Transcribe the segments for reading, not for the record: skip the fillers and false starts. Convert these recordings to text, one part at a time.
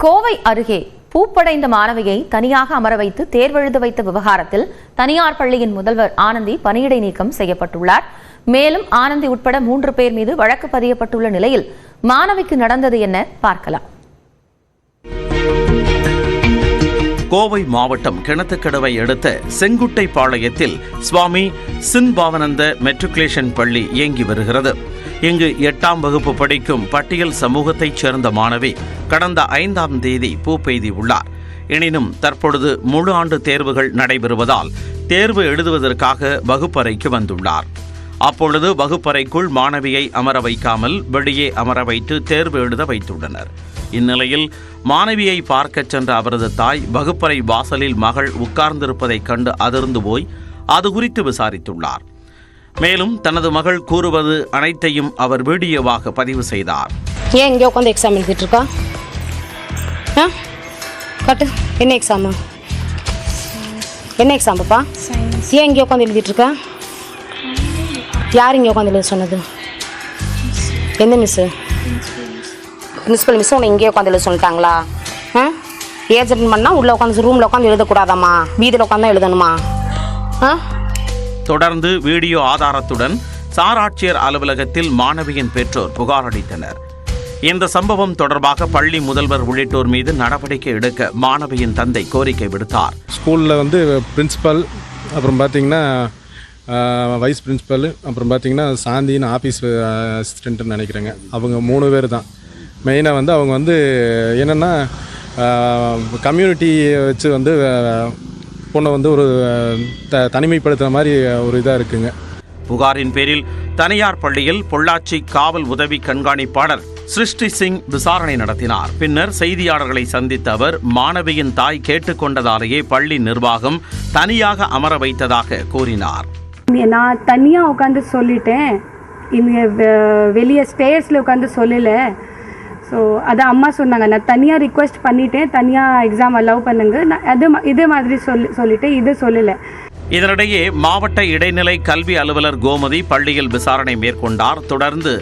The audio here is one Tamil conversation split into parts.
கோவை அருகே பூப்படைந்த மாணவியை தனியாக அமர வைத்து தேர்வெழுத வைத்த விவகாரத்தில் தனியார் பள்ளியின் முதல்வர் ஆனந்தி பணியிடை நீக்கம் செய்யப்பட்டுள்ளார். மேலும் ஆனந்தி உட்பட 3 பேர் மீது வழக்கு பதியப்பட்டுள்ள நிலையில் மாணவிக்கு நடந்தது என்ன பார்க்கலாம். கோவை மாவட்டம் கிணத்துக்கடவை அடுத்த செங்குட்டைப்பாளையத்தில் சுவாமி சின்பாவனந்த மெட்ரிகுலேஷன் பள்ளி இயங்கி வருகிறது. இங்கு 8ஆம் வகுப்பு படிக்கும் பட்டியல் சமூகத்தைச் சேர்ந்த மாணவி கடந்த 5ஆம் தேதி பூப்பெய்தி உள்ளார். எனினும் தற்பொழுது முழு ஆண்டு தேர்வுகள் நடைபெறுவதால் தேர்வு எழுதுவதற்காக வகுப்பறைக்கு வந்துள்ளார். அப்பொழுது வகுப்பறைக்குள் மாணவியை அமர வைக்காமல் வெளியே அமர வைத்து தேர்வு எழுத வைத்துள்ளனர். இந்நிலையில் மாணவியை பார்க்கச் சென்ற அவரது தாய் வகுப்பறை வாசலில் மகள் உட்கார்ந்திருப்பதைக் கண்டு அதிர்ந்து போய் அது குறித்து விசாரித்துள்ளார். மேலும் தனது மகள் கூறுவது அனைத்தையும் அவர் வீடியோவாக பதிவு செய்தார். ஏன் இங்கே உட்காந்து எக்ஸாம் எழுதிட்டு இருக்கா? கட்டு, என்ன எக்ஸாமு? என்ன எக்ஸாம் பாப்பா? ஏன் இங்கே உட்காந்து எழுதிட்டு இருக்கா? யார் இங்கே உட்காந்து எழுத சொன்னது? எந்த மிஸ்ஸு? பிரின்சிபல் மிஸ் உன்னை இங்கே உட்காந்து எழுத சொல்லிட்டாங்களா? ஏஜ் அட்டன் பண்ணால் உள்ளே உட்காந்து ரூமில் உட்காந்து எழுதக்கூடாதாம்மா, வீதியில் உட்காந்து தான் எழுதணுமா? தொடர்ந்து வீடியோ ஆதாரத்துடன் சார் ஆட்சியர் அலுவலகத்தில் மாணவியின் பெற்றோர் புகார் அளித்தனர். இந்த சம்பவம் தொடர்பாக பள்ளி முதல்வர் உள்ளிட்டோர் மீது நடவடிக்கை எடுக்க மாணவியின் தந்தை கோரிக்கை விடுத்தார். ஸ்கூலில் பிரின்சிபல், அப்புறம் பார்த்தீங்கன்னா வைஸ் பிரின்சிபல், அப்புறம் பார்த்தீங்கன்னா சாந்தின்னு ஆஃபீஸ் அசிஸ்டண்ட்டுன்னு நினைக்கிறேங்க. அவங்க 3 பேர் தான் மெயினாக அவங்க என்னென்னா கம்யூனிட்டியை வச்சு பொண்ணை ஒரு தனிமைப்படுத்துகிற மாதிரி ஒரு இதாக இருக்குங்க. புகாரின் பேரில் தனியார் பள்ளியில் பொள்ளாச்சி காவல் உதவி கண்காணிப்பாளர் சிருஷ்டி சிங் விசாரணை நடத்தினார். பின்னர் செய்தியாளர்களை சந்தித்த அவர் மாணவியின் தாய் கேட்டுக்கொண்டதாலேயே பள்ளி நிர்வாகம் தனியாக அமர வைத்ததாக கூறினார். நான் தனியாக உட்காந்து சொல்லிட்டேன், இங்கே வெளியே ஸ்டேர்ஸில் உட்காந்து சொல்லலை. ஸோ அதான் அம்மா சொன்னாங்க, நான் தனியாக ரிக்வெஸ்ட் பண்ணிட்டேன், தனியாக எக்ஸாம் அலோவ் பண்ணுங்க, நான் இதே மாதிரி சொல்லிட்டேன், இது சொல்லலை. இதனிடையே மாவட்ட இடைநிலை கல்வி அலுவலர் கோமதி பள்ளியில் விசாரணை மேற்கொண்டார். தொடர்ந்து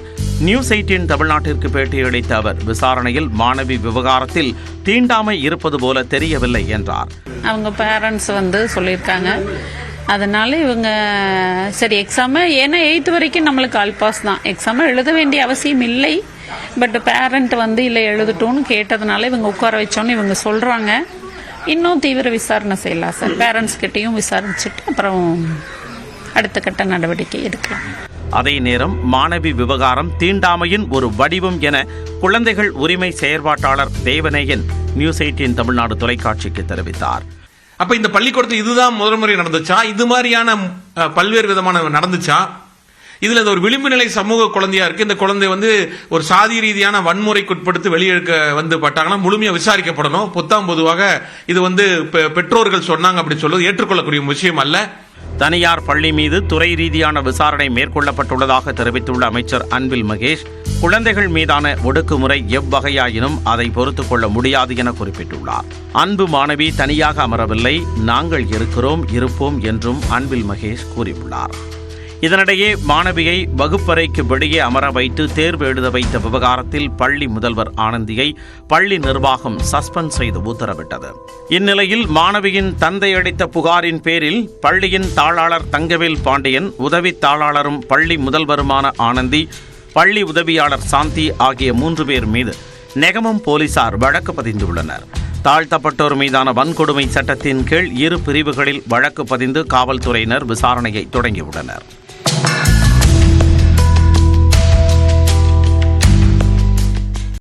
நியூஸ் 18 தமிழ்நாட்டிற்கு பேட்டியளித்த அவர் விசாரணையில் மாணவி விவகாரத்தில் தீண்டாமை இருப்பது போல தெரியவில்லை என்றார். அவங்க பேரண்ட்ஸ் சொல்லியிருக்காங்க, அதனால இவங்க சரி எக்ஸாமை, ஏன்னா 8th வரைக்கும் நம்மளுக்கு ஆல் பாஸ் தான், எக்ஸாமை எழுத வேண்டிய அவசியம் இல்லை. பட் பேரண்ட் இல்லை எழுதட்டோன்னு கேட்டதுனால இவங்க உட்கார வச்சோன்னு இவங்க சொல்கிறாங்க. இன்னும் தீவிர விசாரணை செய்யலாம் சார், பேரண்ட்ஸ் கிட்டையும் விசாரிச்சுட்டு அப்புறம் அடுத்த கட்ட நடவடிக்கை எடுக்கலாம். அதே நேரம் மாணவி விவகாரம் தீண்டாமையின் ஒரு வடிவம் என குழந்தைகள் உரிமை செயற்பாட்டாளர் தேவநேயன் நியூஸ் 18 தமிழ்நாடு தொலைக்காட்சிக்கு தெரிவித்தார். அப்ப இந்த பள்ளிக்கூடத்தில் இதுதான் முதல் முறை நடந்துச்சா? இது மாதிரியான பல்வேறு விதமான நடந்துச்சா? இதுல ஒரு விளிம்பு நிலை சமூக குழந்தையா இருக்கு. இந்த குழந்தை ஒரு சாதி ரீதியான வன்முறைக்கு உட்படுத்தி வெளியெடுக்க பட்டாங்கன்னா முழுமையா விசாரிக்கப்படணும். பொதுவாக இது பெற்றோர்கள் சொன்னாங்க அப்படி சொல்வது ஏற்றுக்கொள்ளக்கூடிய விஷயம் அல்ல. தனியார் பள்ளி மீது துறை ரீதியான விசாரணை மேற்கொள்ளப்பட்டுள்ளதாக தெரிவித்துள்ள அமைச்சர் அன்பில் மகேஷ், குழந்தைகள் மீதான ஒடுக்குமுறை எவ்வகையாயினும் அதை பொறுத்துக் கொள்ள முடியாது என குறிப்பிட்டுள்ளார். அன்பு மாணவி தனியாக அமரவில்லை, நாங்கள் இருக்கிறோம், இருப்போம் என்றும் அன்பில் மகேஷ் கூறியுள்ளார். இதனிடையே மாணவியை வகுப்பறைக்கு வெளியே அமர வைத்து தேர்வு எழுத வைத்த விவகாரத்தில் பள்ளி முதல்வர் ஆனந்தியை பள்ளி நிர்வாகம் சஸ்பெண்ட் செய்து உத்தரவிட்டது. இந்நிலையில் மாணவியின் தந்தை அளித்த புகாரின் பேரில் பள்ளியின் தாளாளர் தங்கவேல் பாண்டியன், உதவி தாளாளரும் பள்ளி முதல்வருமான ஆனந்தி, பள்ளி உதவியாளர் சாந்தி ஆகிய 3 பேர் மீது நெகமம் போலீசார் வழக்கு பதிந்துள்ளனர். தாழ்த்தப்பட்டோர் மீதான வன்கொடுமை சட்டத்தின் கீழ் 2 பிரிவுகளில் வழக்கு பதிந்து காவல்துறையினர் விசாரணையை தொடங்கியுள்ளனர்.